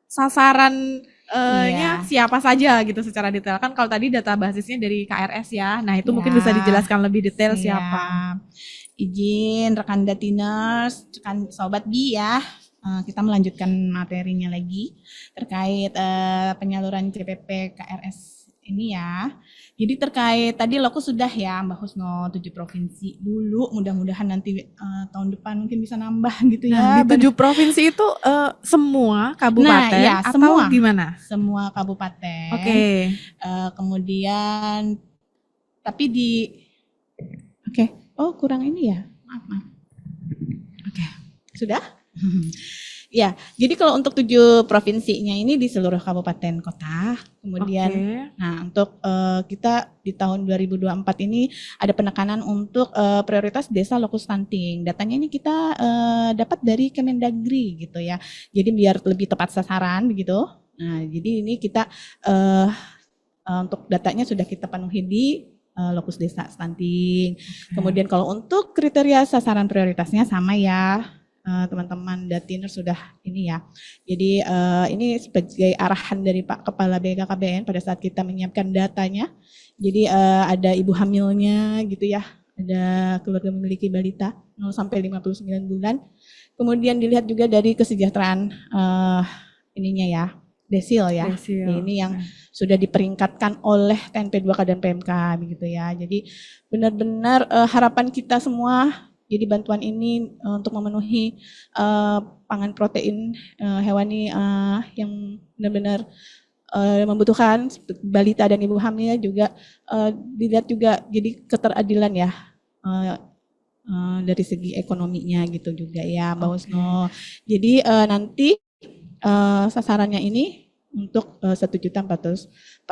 sasaran nya siapa saja gitu secara detail. Kan kalau tadi data basisnya dari KRS ya. Nah, itu mungkin bisa dijelaskan lebih detail siapa. Izin rekan Datiners, rekan Sobat Bi ya. Kita melanjutkan materinya lagi terkait penyaluran CPP KRS ini ya. Jadi terkait tadi lokus sudah ya Mbak Husno 7 provinsi dulu, mudah-mudahan nanti tahun depan mungkin bisa nambah gitu Nah, ya. di 7 provinsi itu semua kabupaten ya, atau semua. gimana? Semua kabupaten. Oke. Kemudian tapi oh kurang ini ya. Maaf. Oke. Sudah? Ya, jadi kalau untuk 7 provinsinya ini di seluruh kabupaten kota, kemudian nah untuk kita di tahun 2024 ini ada penekanan untuk prioritas desa lokus stunting. Datanya ini kita dapat dari Kemendagri gitu ya. Jadi biar lebih tepat sasaran begitu. Nah, jadi ini kita untuk datanya sudah kita penuhi di lokus desa stunting. Kemudian kalau untuk kriteria sasaran prioritasnya sama ya. Teman-teman Datiner sudah ini ya. Jadi ini sebagai arahan dari Pak Kepala BKKBN pada saat kita menyiapkan datanya. Jadi ada ibu hamilnya gitu ya. Ada keluarga memiliki balita 0 sampai 59 bulan. Kemudian dilihat juga dari kesejahteraan ininya ya. Desil ya. Ini yang sudah diperingkatkan oleh TNP2K dan PMK begitu ya. Jadi benar-benar harapan kita semua. Jadi bantuan ini untuk memenuhi pangan protein hewani yang benar-benar membutuhkan balita dan ibu hamil juga dilihat juga jadi keteradilan ya dari segi ekonominya gitu juga ya Mbak Husno. Jadi nanti sasarannya ini untuk 1.446.89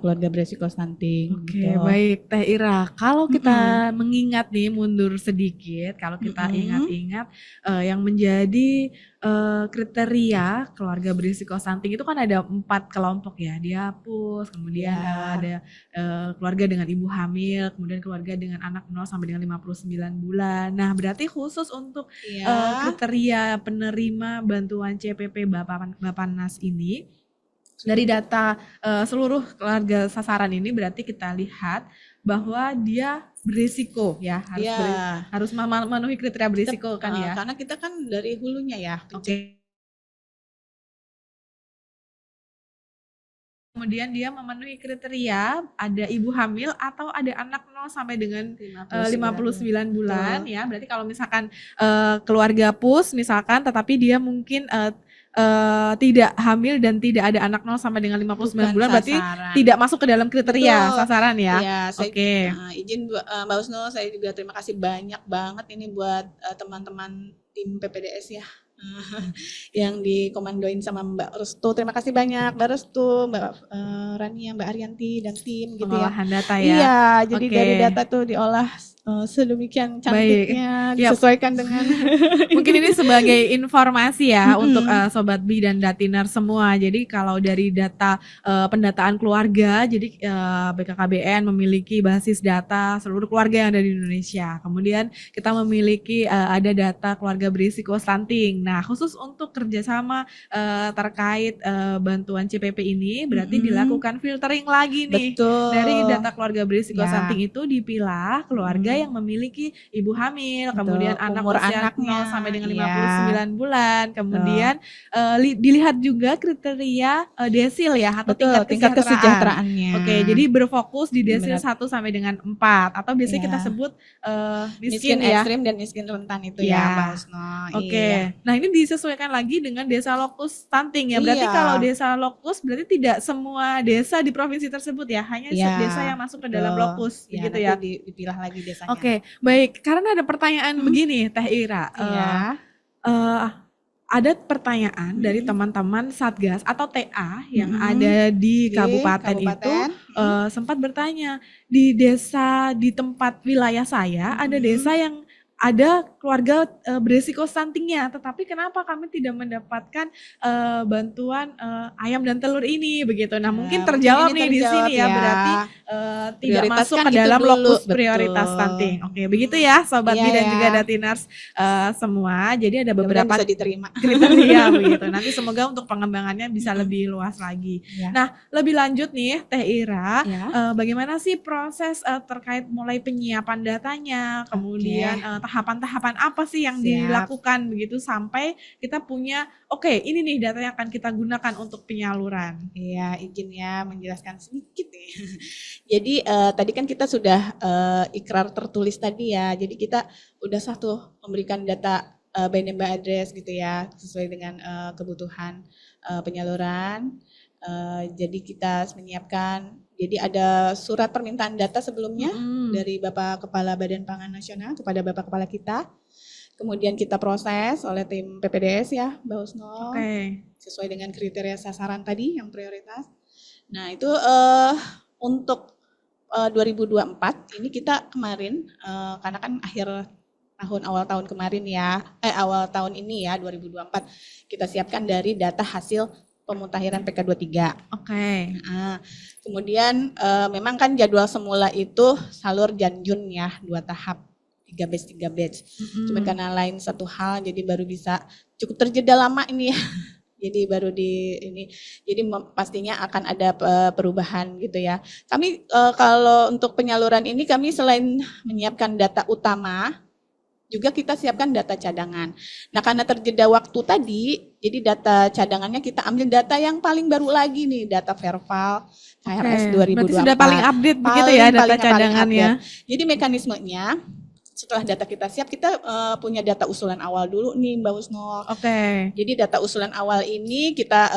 keluarga beresiko stunting. Oke, baik Teh Ira. Kalau kita mengingat nih mundur sedikit, kalau kita ingat-ingat yang menjadi kriteria keluarga berisiko stunting itu kan ada 4 kelompok ya, diapus, kemudian ada keluarga dengan ibu hamil, kemudian keluarga dengan anak 0 sampai dengan 59 bulan. Nah, berarti khusus untuk kriteria penerima bantuan CPP Bappenas ini dari data seluruh keluarga sasaran ini berarti kita lihat bahwa dia berisiko ya, harus memenuhi kriteria berisiko kan ya. Karena kita kan dari hulunya ya. Oke. Kemudian dia memenuhi kriteria ada ibu hamil atau ada anak 0 sampai dengan 59 bulan ya. Berarti kalau misalkan keluarga PUS misalkan tetapi dia mungkin tidak hamil dan tidak ada anak 0 sampai dengan 59 bulan berarti tidak masuk ke dalam kriteria sasaran ya. Ya, Oke. Izin Mbak Husno, saya juga terima kasih banyak banget ini buat teman-teman tim PPDS ya. Yang dikomandoin sama Mbak Restu. Terima kasih banyak Mbak Restu, Mbak Rania, Mbak Arianti dan tim gitu ya. Pengolahan data ya. Iya, jadi dari data tuh diolah sedemikian cantiknya disesuaikan dengan mungkin ini sebagai informasi ya untuk Sobat Bi dan Datiner semua. Jadi kalau dari data pendataan keluarga, jadi BKKBN memiliki basis data seluruh keluarga yang ada di Indonesia. Kemudian kita memiliki ada data keluarga berisiko stunting. Nah, khusus untuk kerjasama terkait bantuan CPP ini berarti dilakukan filtering lagi nih. Betul. Dari data keluarga berisiko stunting itu dipilah keluarga yang memiliki ibu hamil, kemudian anak umur usia 0 anaknya sampai dengan 59 bulan, kemudian dilihat juga kriteria desil ya atau tingkat kesejahteraannya. Oke, jadi berfokus di desil 1 sampai dengan 4 atau biasanya kita sebut miskin ya. Ekstrim dan miskin rentan itu ya Mbak Husno. Oke. Nah, ini disesuaikan lagi dengan desa lokus stunting ya. Berarti kalau desa lokus berarti tidak semua desa di provinsi tersebut ya, hanya desa yang masuk ke dalam lokus begitu ya. Dipilah lagi desanya. pertanyaannya. Oke, baik. Karena ada pertanyaan begini, Teh Ira. Iya. eh, ada pertanyaan dari teman-teman Satgas atau TA yang Mm-mm. ada di Di kabupaten itu kabupaten. sempat bertanya di desa di tempat wilayah saya ada Mm-mm. desa yang ada keluarga beresiko stuntingnya, tetapi kenapa kami tidak mendapatkan bantuan ayam dan telur ini begitu. Nah, mungkin Mungkin terjawab ini nih di terjawab sini ya, berarti tidak masuk Prioritaskan ke itu dalam dulu, lokus betul. prioritas stunting. Oke, begitu ya Sobat Iya Bi dan ya. juga Datiners semua. Jadi ada Mudah-mudahan beberapa bisa diterima. kriteria begitu. Nanti semoga untuk pengembangannya bisa lebih luas lagi. Iya. Nah, lebih lanjut nih Teh Ira, Ya. bagaimana sih proses terkait mulai penyiapan datanya, kemudian tahapan-tahapan apa sih yang Siap. dilakukan begitu sampai kita punya oke, ini nih data yang akan kita gunakan untuk penyaluran. Iya, izin ya menjelaskan sedikit nih. Jadi tadi kan kita sudah ikrar tertulis tadi ya. Jadi kita udah satu memberikan data by name by address gitu ya, sesuai dengan kebutuhan penyaluran. Jadi kita menyiapkan, jadi ada surat permintaan data sebelumnya dari Bapak Kepala Badan Pangan Nasional kepada Bapak Kepala kita. Kemudian kita proses oleh tim PPDS ya, Mbak Husno, sesuai dengan kriteria sasaran tadi yang prioritas. Nah itu untuk 2024 ini kita kemarin, karena kan akhir tahun awal tahun kemarin ya, awal tahun ini ya 2024 kita siapkan dari data hasil pemutahiran PK23. Nah, kemudian memang kan jadwal semula itu salur Janjun ya 2 tahap. 3 batch. Cuman karena lain satu hal jadi baru bisa cukup terjeda lama ini ya. Jadi baru di ini, jadi pastinya akan ada perubahan gitu ya. Kami kalau untuk penyaluran ini kami selain menyiapkan data utama, juga kita siapkan data cadangan. Nah karena terjeda waktu tadi, jadi data cadangannya kita ambil data yang paling baru lagi nih, data Verval KRS 2024. Berarti sudah paling update begitu ya data cadangannya. Jadi mekanismenya, setelah data kita siap, kita punya data usulan awal dulu nih Mbak Husno. Jadi data usulan awal ini kita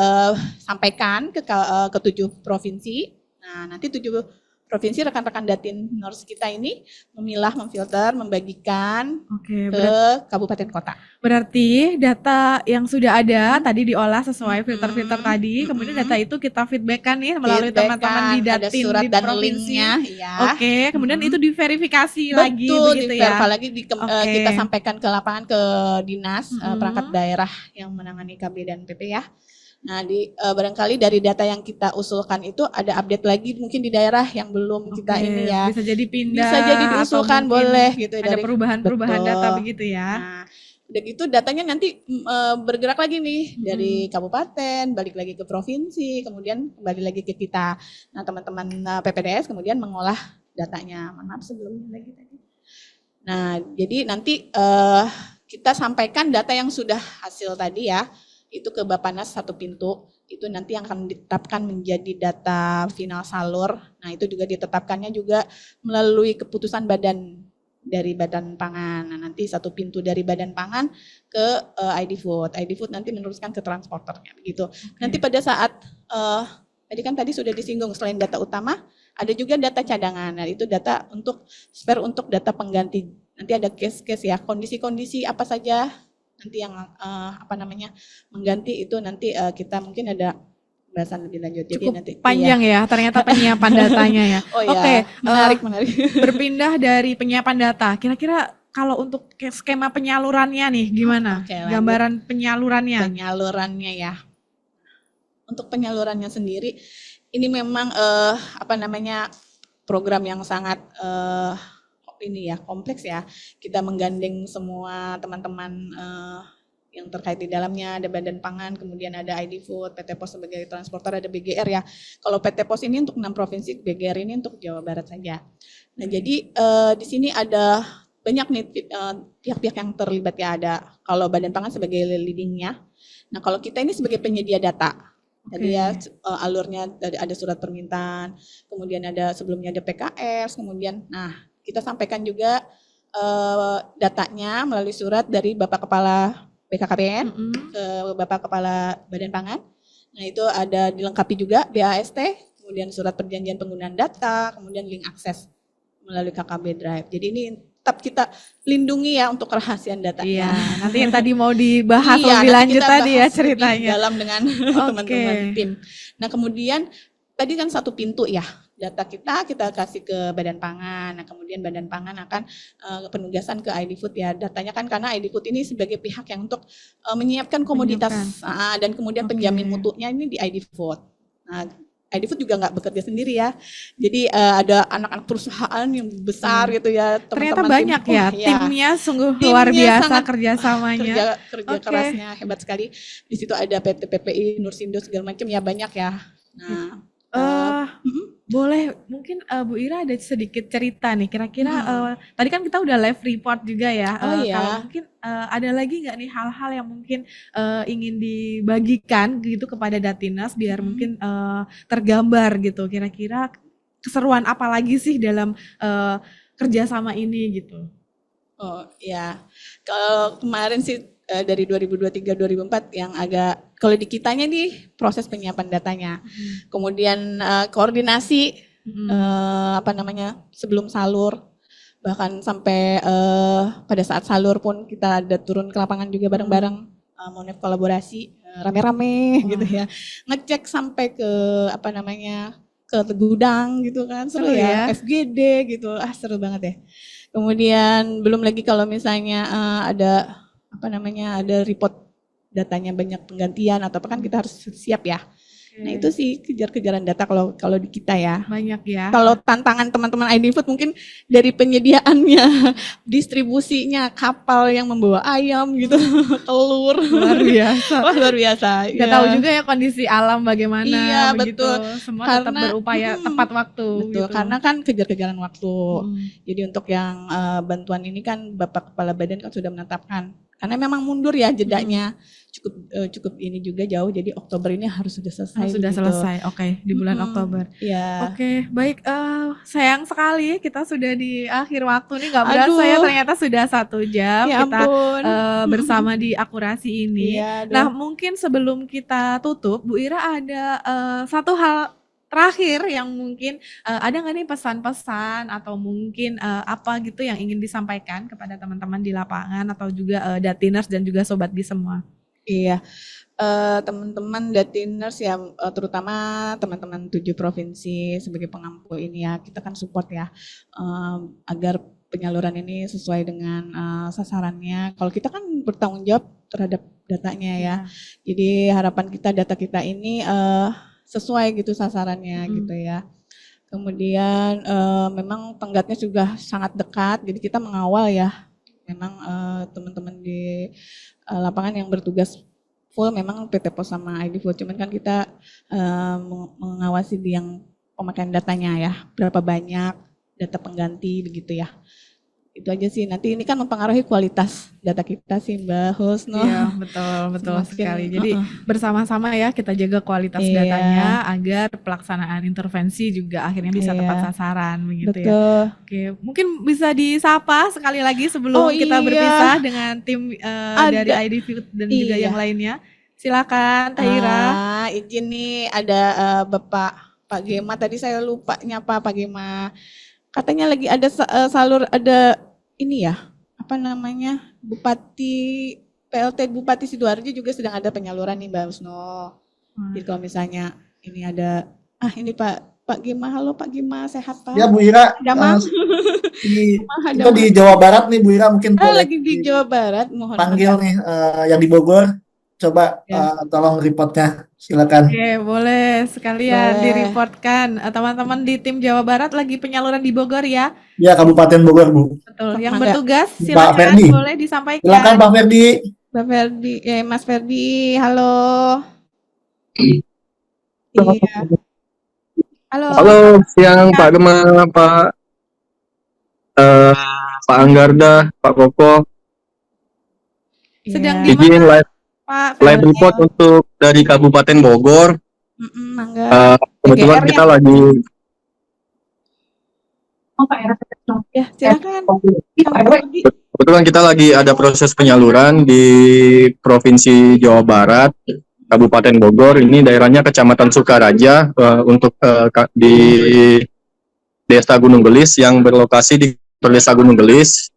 sampaikan ke 7 provinsi. Nah nanti 7 provinsi rekan-rekan Datiners kita ini memilah, memfilter, membagikan ke kabupaten kota. Berarti data yang sudah ada tadi diolah sesuai filter-filter tadi, kemudian data itu kita feedbackkan nih melalui teman-teman di Datin surat di dan provinsi. linknya, ya. Kemudian itu diverifikasi lagi begitu ya. Betul, lagi kita sampaikan ke lapangan ke dinas perangkat daerah yang menangani KB dan PP ya. Nah, barangkali dari data yang kita usulkan itu ada update lagi mungkin di daerah yang belum kita ini ya. Bisa jadi pindah. Bisa jadi diusulkan boleh gitu. Ada perubahan-perubahan data begitu ya. Nah, udah gitu datanya nanti bergerak lagi nih dari kabupaten, balik lagi ke provinsi, kemudian kembali lagi ke kita. Nah, teman-teman PPDS kemudian mengolah datanya. Maaf sebelumnya lagi tadi. Nah, jadi nanti kita sampaikan data yang sudah hasil tadi ya. Itu ke Bappenas 1 pintu, itu nanti yang akan ditetapkan menjadi data final salur. Nah itu juga ditetapkannya juga melalui keputusan dari Badan Pangan. Nah nanti 1 pintu dari Badan Pangan ke ID Food. ID Food nanti meneruskan ke transporternya begitu. Nanti pada saat, tadi sudah disinggung selain data utama, ada juga data cadangan. Nah itu data untuk spare untuk data pengganti. Nanti ada case-case ya, kondisi-kondisi apa saja nanti yang mengganti itu nanti kita mungkin ada bahasan lebih lanjut. Jadi Cukup nanti panjang ya ternyata penyiapan datanya ya. Menarik. Berpindah dari penyiapan data, kira-kira kalau untuk skema penyalurannya nih gimana? Gambaran penyalurannya? Penyalurannya ya. Untuk penyalurannya sendiri ini memang program yang sangat kompleks ya. Kita menggandeng semua teman-teman yang terkait di dalamnya, ada Badan Pangan, kemudian ada ID Food, PT Pos sebagai transporter, ada BGR ya. Kalau PT Pos ini untuk 6 provinsi, BGR ini untuk Jawa Barat saja. Nah jadi di sini ada banyak nih pihak-pihak yang terlibat ya, ada kalau Badan Pangan sebagai leadingnya. Nah kalau kita ini sebagai penyedia data. Jadi ya alurnya ada surat permintaan, kemudian sebelumnya ada PKS, kemudian kita sampaikan juga datanya melalui surat dari Bapak Kepala BKKBN ke Bapak Kepala Badan Pangan. Nah itu dilengkapi juga BAST, kemudian surat perjanjian penggunaan data, kemudian link akses melalui KKB Drive. Jadi ini tetap kita lindungi ya untuk kerahasiaan datanya. Iya, nanti yang tadi mau dibahas Iya, lebih nanti lanjut kita tadi ya bahas lebih ceritanya. dalam dengan teman-teman tim. Nah kemudian tadi kan satu pintu ya, data kita kasih ke Badan Pangan. Nah kemudian Badan Pangan akan penugasan ke ID Food ya. Datanya kan karena ID Food ini sebagai pihak yang untuk menyiapkan komoditas dan kemudian penjamin mutunya ini di ID Food. Nah ID Food juga nggak bekerja sendiri ya. Jadi ada anak-anak perusahaan yang besar gitu ya. Ternyata teman-teman banyak tim. ya, Oh, timnya sungguh luar Timnya biasa sangat, kerjasamanya. kerja kerasnya hebat sekali. Di situ ada PT PPI, Nursindo segala macam ya banyak ya. Nah, boleh mungkin Bu Ira ada sedikit cerita nih kira-kira tadi kan kita udah live report juga ya. Oh iya. Kalau mungkin ada lagi nggak nih hal-hal yang mungkin ingin dibagikan gitu kepada Datinas biar mungkin tergambar gitu kira-kira keseruan apa lagi sih dalam kerjasama ini gitu. Oh ya, kalau kemarin sih dari 2023-2024 yang agak kalau di kitanya nih proses penyiapan datanya, kemudian koordinasi sebelum salur, bahkan sampai pada saat salur pun kita ada turun ke lapangan juga bareng-bareng, monef kolaborasi rame-rame gitu ya, ngecek sampai ke ke gudang gitu kan, seru ya, FGD gitu, seru banget ya. Kemudian belum lagi kalau misalnya ada report datanya banyak penggantian atau apa kan kita harus siap ya. Nah itu sih kejar-kejaran data kalau di kita ya. Banyak ya. Kalau tantangan teman-teman ID Food mungkin dari penyediaannya, distribusinya, kapal yang membawa ayam gitu, telur. Luar biasa. Wah luar biasa. Nggak tahu juga ya kondisi alam bagaimana. Iya begitu. betul. Semua tetap berupaya tepat waktu. Betul, gitu. karena kan kejar-kejaran waktu. Jadi untuk yang bantuan ini kan Bapak Kepala Badan kan sudah menetapkan. Karena memang mundur ya jedanya, cukup ini juga jauh. Jadi Oktober ini harus sudah selesai. Sudah selesai, oke, di bulan Oktober. Iya. Oke, baik. Sayang sekali kita sudah di akhir waktu nih, nggak berasa ya ternyata sudah 1 jam Ya kita ampun. bersama di Akurasi ini. Iya, Nah mungkin sebelum kita tutup, Bu Ira ada satu hal terakhir yang mungkin ada nggak nih pesan-pesan atau mungkin apa gitu yang ingin disampaikan kepada teman-teman di lapangan atau juga Datiners dan juga Sobat Bi semua? Iya, teman-teman Datiners ya, terutama teman-teman 7 provinsi sebagai pengampu ini ya, kita kan support ya, agar penyaluran ini sesuai dengan sasarannya. Kalau kita kan bertanggung jawab terhadap datanya ya, jadi harapan kita data kita ini sesuai gitu sasarannya gitu ya. Kemudian memang tenggatnya juga sangat dekat, jadi kita mengawal ya. Memang teman-teman di lapangan yang bertugas full memang PT Pos sama ID Food, cuman kan kita mengawasi di yang pemakaian datanya ya, berapa banyak data pengganti begitu ya. Itu aja sih, nanti ini kan mempengaruhi kualitas data kita sih Mbak Husno. Iya betul sekali. Jadi bersama-sama ya kita jaga kualitas datanya agar pelaksanaan intervensi juga akhirnya bisa tepat sasaran begitu ya. Oke, mungkin bisa disapa sekali lagi sebelum kita berpisah dengan tim dari ID Food dan juga yang lainnya. Silakan Tahira. Izin nih ada Pak Gema, tadi saya lupa nyapa Pak Gema. Katanya lagi ada salur, ada ini ya, Bupati, PLT Bupati Sidoarjo juga sedang ada penyaluran nih Mbak Husno. Jadi kalau misalnya ini ada, ini Pak Gema, halo Pak Gema, sehat Pak? Ya Bu Ira, kita di Jawa Barat nih Bu Ira, mungkin lagi di Jawa Barat, mohon panggil nih yang di Bogor, coba tolong reportnya. Silakan. Oke, boleh sekalian direportkan. Teman-teman di tim Jawa Barat lagi penyaluran di Bogor ya? Ya, Kabupaten Bogor, Bu. Betul. Yang bertugas Pak silakan Ferdi. boleh disampaikan. Silakan Pak Ferdi. Pak Ferdi, Mas Ferdi, halo. Halo, siang Pak Gema, Pak Anggarda, Pak Koko. Sedang di Izin mana? live report untuk dari Kabupaten Bogor. Kebetulan kita lagi ya silakan. kebetulan kita lagi ada proses penyaluran di Provinsi Jawa Barat, Kabupaten Bogor. Ini daerahnya Kecamatan Sukaraja untuk di Desa Gunung Gelis yang berlokasi di Desa Gunung Gelis.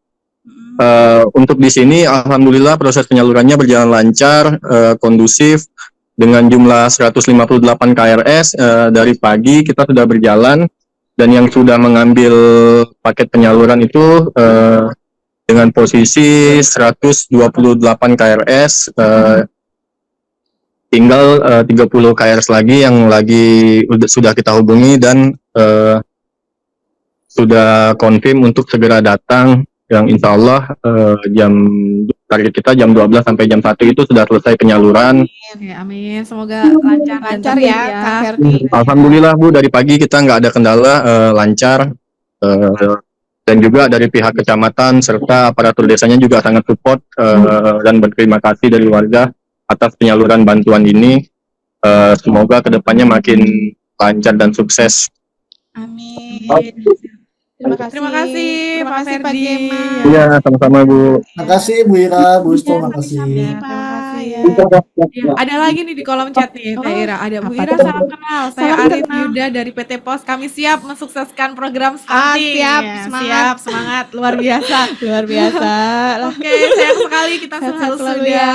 Untuk di sini alhamdulillah proses penyalurannya berjalan lancar, kondusif dengan jumlah 158 KRS. Dari pagi kita sudah berjalan dan yang sudah mengambil paket penyaluran itu dengan posisi 128 KRS, tinggal 30 KRS lagi yang sudah kita hubungi dan sudah confirm untuk segera datang, yang insya Allah target kita jam 12 sampai jam 1 itu sudah selesai penyaluran. Amin. Semoga lancar ya, Kak Ferdi. Alhamdulillah Bu, dari pagi kita nggak ada kendala, lancar. Dan juga dari pihak kecamatan serta aparatur desanya juga sangat support, dan berterima kasih dari warga atas penyaluran bantuan ini. Semoga kedepannya makin lancar dan sukses. Amin. Terima kasih Pak Ferdi. Iya, sama-sama Bu. Terima kasih Bu Ira, Bu Sto, terima kasih. Ada lagi nih di kolom chat nih, Teh Ira. Ada Bu Ira, salam kenal. Saya Arif Yuda dari PT Pos. Kami siap mensukseskan program stunting. Siap, semangat luar biasa. Luar biasa. Oke, sayang sekali kita Sehat-sehat sudah selalu ya.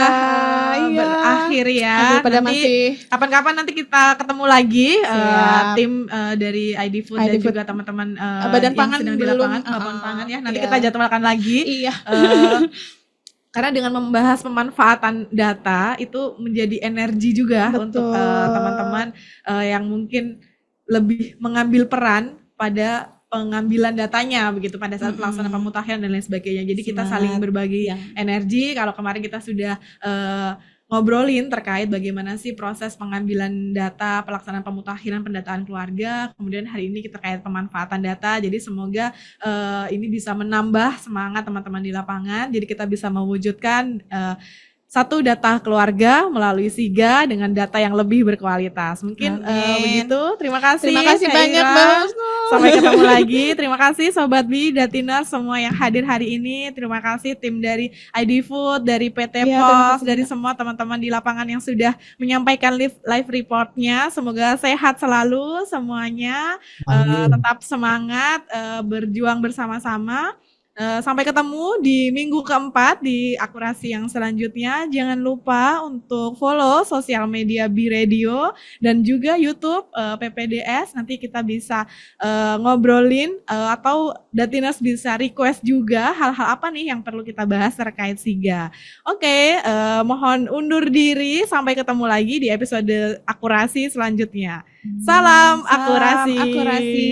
berakhir ya. Aduh, pada Nanti kapan-kapan nanti kita ketemu lagi, Siap. tim dari ID Food dan ID Food. juga teman-teman Badan yang Pangan sedang di belum. lapangan, Badan Pangan ya. Nanti Iya. kita jadwalkan lagi. Iya. Karena dengan membahas pemanfaatan data itu menjadi energi juga untuk teman-teman yang mungkin lebih mengambil peran pada pengambilan datanya begitu pada saat pelaksanaan pemutahiran dan lain sebagainya. Jadi kita saling berbagi energi. Kalau kemarin kita sudah ngobrolin terkait bagaimana sih proses pengambilan data, pelaksanaan pemutakhiran, pendataan keluarga. Kemudian hari ini kita terkait pemanfaatan data. Jadi semoga ini bisa menambah semangat teman-teman di lapangan. Jadi kita bisa mewujudkan satu data keluarga melalui SIGA dengan data yang lebih berkualitas. Mungkin begitu. Terima kasih. Terima kasih Teh banyak, Ira. Mbak Husnu. Sampai ketemu lagi. Terima kasih Sobat Bi, Datiners semua yang hadir hari ini. Terima kasih tim dari ID Food, dari PT Iya, terima Pos, kasih dari banyak. semua teman-teman di lapangan yang sudah menyampaikan live reportnya. Semoga sehat selalu semuanya. Tetap semangat, berjuang bersama-sama. Sampai ketemu di minggu keempat di akurasi yang selanjutnya. Jangan lupa untuk follow sosial media Bi Radio dan juga YouTube PPDS. Nanti kita bisa ngobrolin atau Datiners bisa request juga hal-hal apa nih yang perlu kita bahas terkait SIGA. Oke, mohon undur diri. Sampai ketemu lagi di episode akurasi selanjutnya. Salam akurasi. Akurasi.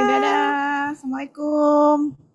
Dadah. Assalamualaikum.